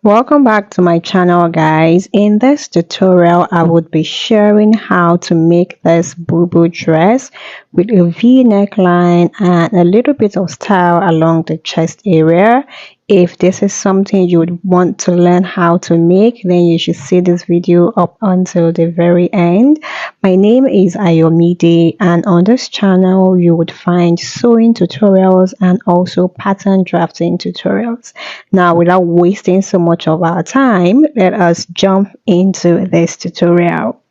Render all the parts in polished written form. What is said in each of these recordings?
Welcome back to my channel, guys. In this tutorial I would be sharing how to make this Bubu dress with a V neckline and a little bit of style along the chest area. If this is something you would want to learn how to make, then you should see this video up until the very end. My name is Ayomide, and on this channel you would find sewing tutorials and also pattern drafting tutorials. Now, without wasting so much of our time, let us jump into this tutorial.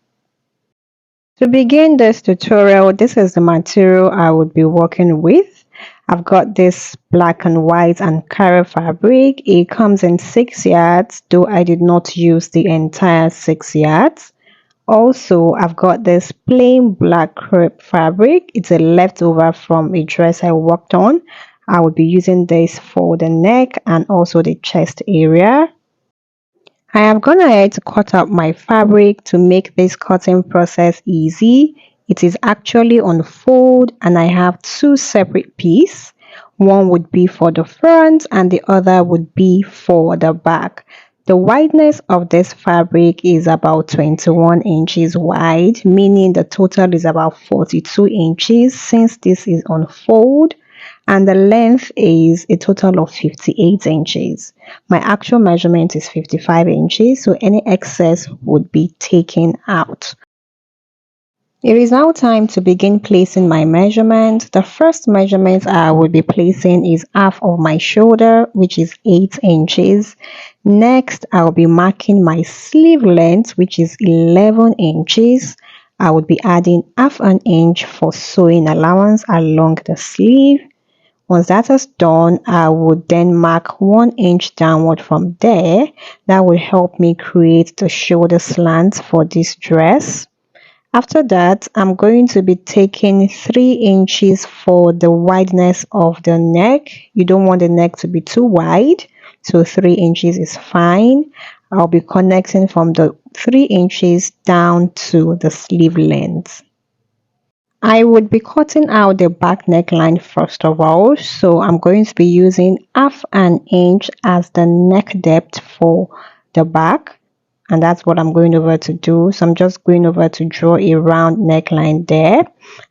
To begin this tutorial, this is the material I would be working with. I've got this black and white and carrot fabric. It comes in 6 yards, though I did not use the entire 6 yards. Also, I've got this plain black crepe fabric. It's a leftover from a dress I worked on. I will be using this for the neck and also the chest area. I have gone ahead to cut up my fabric to make this cutting process easy. It is actually on fold and I have two separate pieces. One would be for the front and the other would be for the back. The wideness of this fabric is about 21 inches wide, meaning the total is about 42 inches since this is on fold, and the length is a total of 58 inches. My actual measurement is 55 inches, so any excess would be taken out. It is now time to begin placing my measurement. The first measurement I will be placing is half of my shoulder, which is 8 inches. Next, I'll be marking my sleeve length, which is 11 inches. I would be adding half an inch for sewing allowance along the sleeve. Once that is done, I would then mark 1 inch downward from there. That will help me create the shoulder slant for this dress. After that, I'm going to be taking 3 inches for the wideness of the neck. You don't want the neck to be too wide, so 3 inches is fine. I'll be connecting from the 3 inches down to the sleeve length. I would be cutting out the back neckline first of all, so I'm going to be using half an inch as the neck depth for the back, and that's what I'm going over to do. So I'm just going over to draw a round neckline there.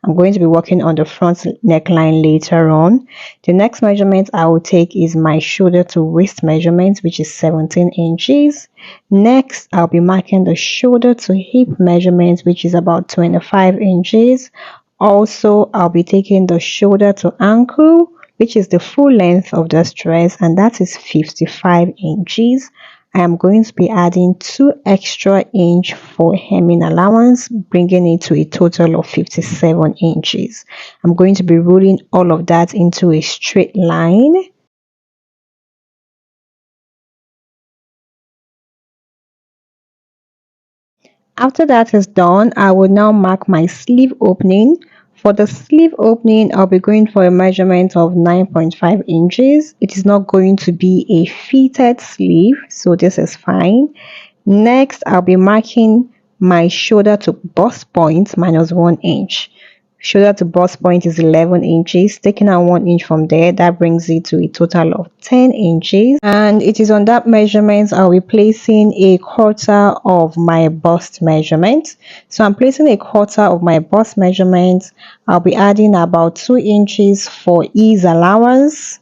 I'm going to be working on the front neckline later on. The next measurement I will take is my shoulder to waist measurement, which is 17 inches. Next, I'll be marking the shoulder to hip measurement, which is about 25 inches. Also, I'll be taking the shoulder to ankle, which is the full length of the dress, and that is 55 inches. I am going to be adding 2 extra inch for hemming allowance, bringing it to a total of 57 inches. I'm going to be rolling all of that into a straight line. After that is done, I will now mark my sleeve opening. For the sleeve opening, I'll be going for a measurement of 9.5 inches. It is not going to be a fitted sleeve, so this is fine. Next, I'll be marking my shoulder to bust point minus 1 inch. Shoulder to bust point is 11 inches. Taking out 1 inch from there, that brings it to a total of 10 inches. And it is on that measurement I'll be placing a quarter of my bust measurement. So I'm placing a quarter of my bust measurement. I'll be adding about 2 inches for ease allowance.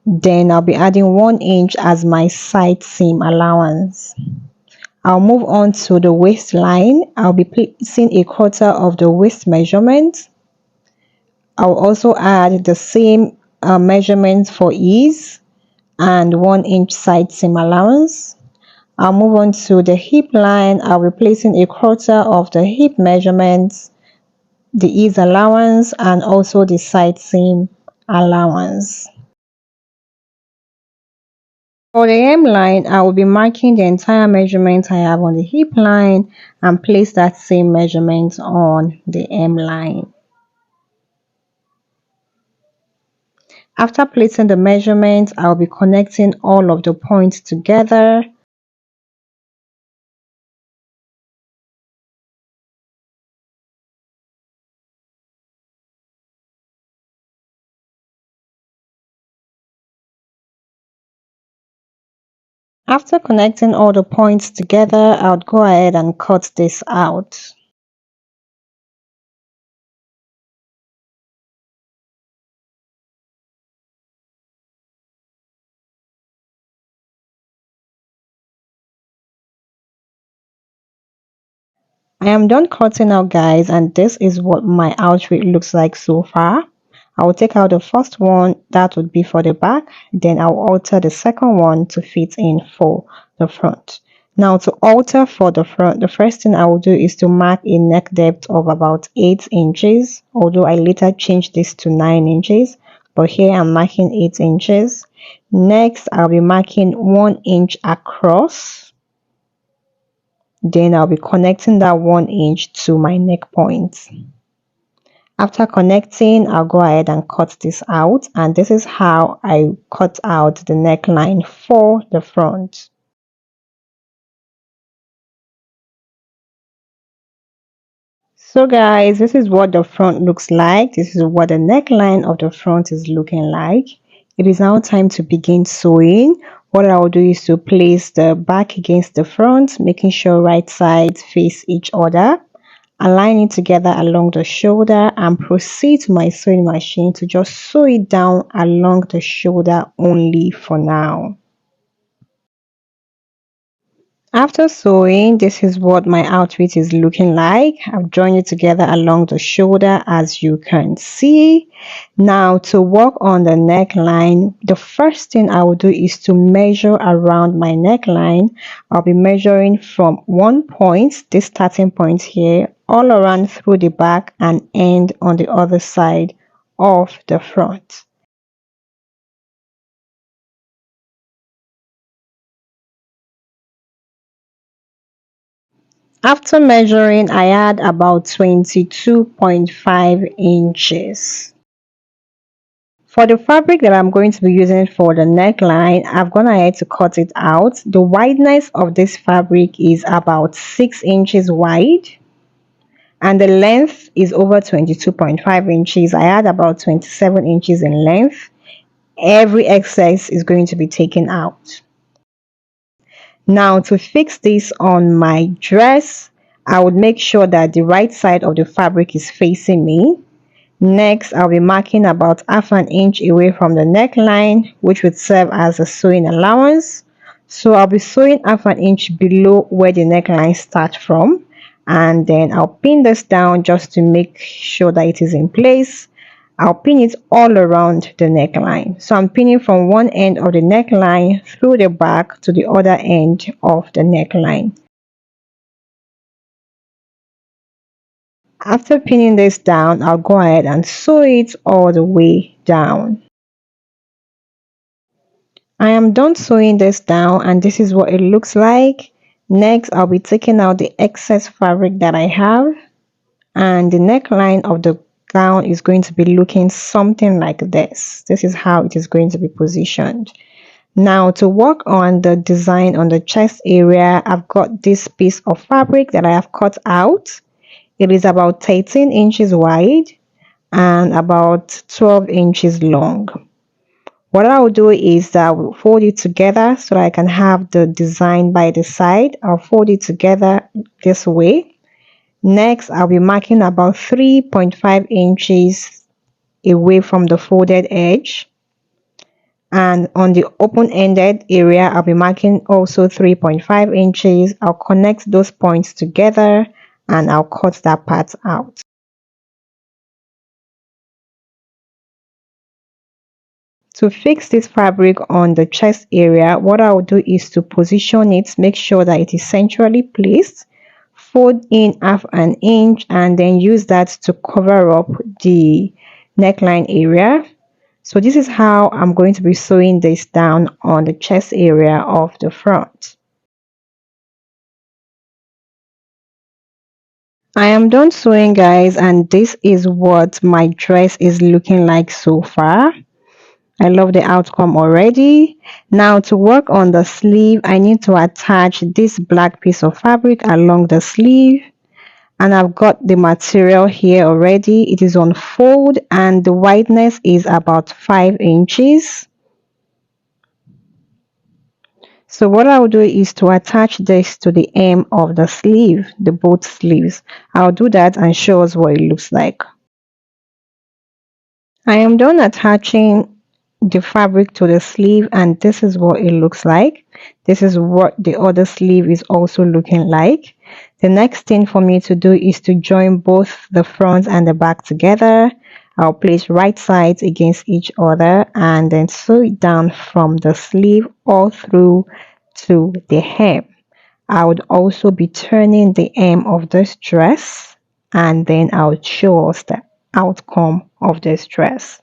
Then I'll be adding 1 inch as my side seam allowance. I'll move on to the waistline. I'll be placing a quarter of the waist measurement. I'll also add the same measurement for ease and 1 inch side seam allowance. I'll move on to the hip line. I'll be placing a quarter of the hip measurements, the ease allowance, and also the side seam allowance. For the hemline, I will be marking the entire measurement I have on the hip line and place that same measurement on the hemline. After placing the measurement, I'll be connecting all of the points together. After connecting all the points together, I would go ahead and cut this out. I am done cutting out, guys, and this is what my outfit looks like so far. I will take out the first one, that would be for the back, then I'll alter the second one to fit in for the front. Now, to alter for the front, the first thing I will do is to mark a neck depth of about 8 inches, although I later changed this to 9 inches, but here I'm marking 8 inches. Next, I'll be marking 1 inch across. Then I'll be connecting that 1 inch to my neck point. After connecting, I'll go ahead and cut this out, and this is how I cut out the neckline for the front. So guys, this is what the front looks like. This is what the neckline of the front is looking like. It is now time to begin sewing. What I will do is to place the back against the front, making sure right sides face each other, align it together along the shoulder, and proceed to my sewing machine to just sew it down along the shoulder only for now. After sewing, this is what my outfit is looking like. I've joined it together along the shoulder, as you can see. Now, to work on the neckline, the first thing I will do is to measure around my neckline. I'll be measuring from one point, this starting point here, all around through the back and end on the other side of the front. After measuring, I had about 22.5 inches. For the fabric that I'm going to be using for the neckline, I've gone ahead to cut it out. The wideness of this fabric is about 6 inches wide, and the length is over 22.5 inches. I had about 27 inches in length. Every excess is going to be taken out. Now, to fix this on my dress, I would make sure that the right side of the fabric is facing me. Next, I'll be marking about half an inch away from the neckline, which would serve as a sewing allowance. So I'll be sewing half an inch below where the neckline starts from, and then I'll pin this down just to make sure that it is in place. I'll pin it all around the neckline. So I'm pinning from one end of the neckline through the back to the other end of the neckline. After pinning this down, I'll go ahead and sew it all the way down. I am done sewing this down, and this is what it looks like. Next, I'll be taking out the excess fabric that I have, and the neckline of the gown is going to be looking something like this. This is how it is going to be positioned. Now, to work on the design on the chest area, I've got this piece of fabric that I have cut out. It is about 13 inches wide and about 12 inches long. What I will do is that I will fold it together so that I can have the design by the side. I'll fold it together this way. Next, I'll be marking about 3.5 inches away from the folded edge. And on the open-ended area, I'll be marking also 3.5 inches. I'll connect those points together and I'll cut that part out. To fix this fabric on the chest area, what I will do is to position it, make sure that it is centrally placed, fold in half an inch, and then use that to cover up the neckline area. So this is how I'm going to be sewing this down on the chest area of the front. I am done sewing, guys, and this is what my dress is looking like so far. I love the outcome already. Now, to work on the sleeve, I need to attach this black piece of fabric along the sleeve, and I've got the material here already. It is on fold and the wideness is about 5 inches. So what I'll do is to attach this to the hem of the sleeve, the both sleeves. I'll do that and show us what it looks like. I am done attaching the fabric to the sleeve, and this is what it looks like. This is what the other sleeve is also looking like. The next thing for me to do is to join both the front and the back together. I'll place right sides against each other and then sew it down from the sleeve all through to the hem. I would also be turning the hem of this dress, and then I'll show us the outcome of this dress.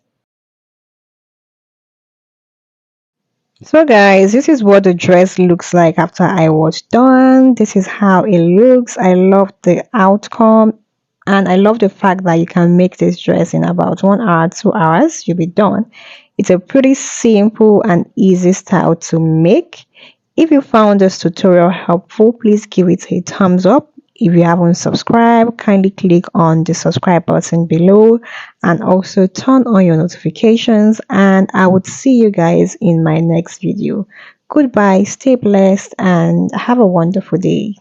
So guys, this is what the dress looks like after I was done. This is how it looks. I love the outcome, and I love the fact that you can make this dress in about 1 hour, 2 hours, you'll be done. It's a pretty simple and easy style to make. If you found this tutorial helpful, please give it a thumbs up. If you haven't subscribed, kindly click on the subscribe button below and also turn on your notifications, and I would see you guys in my next video. Goodbye, stay blessed, and have a wonderful day.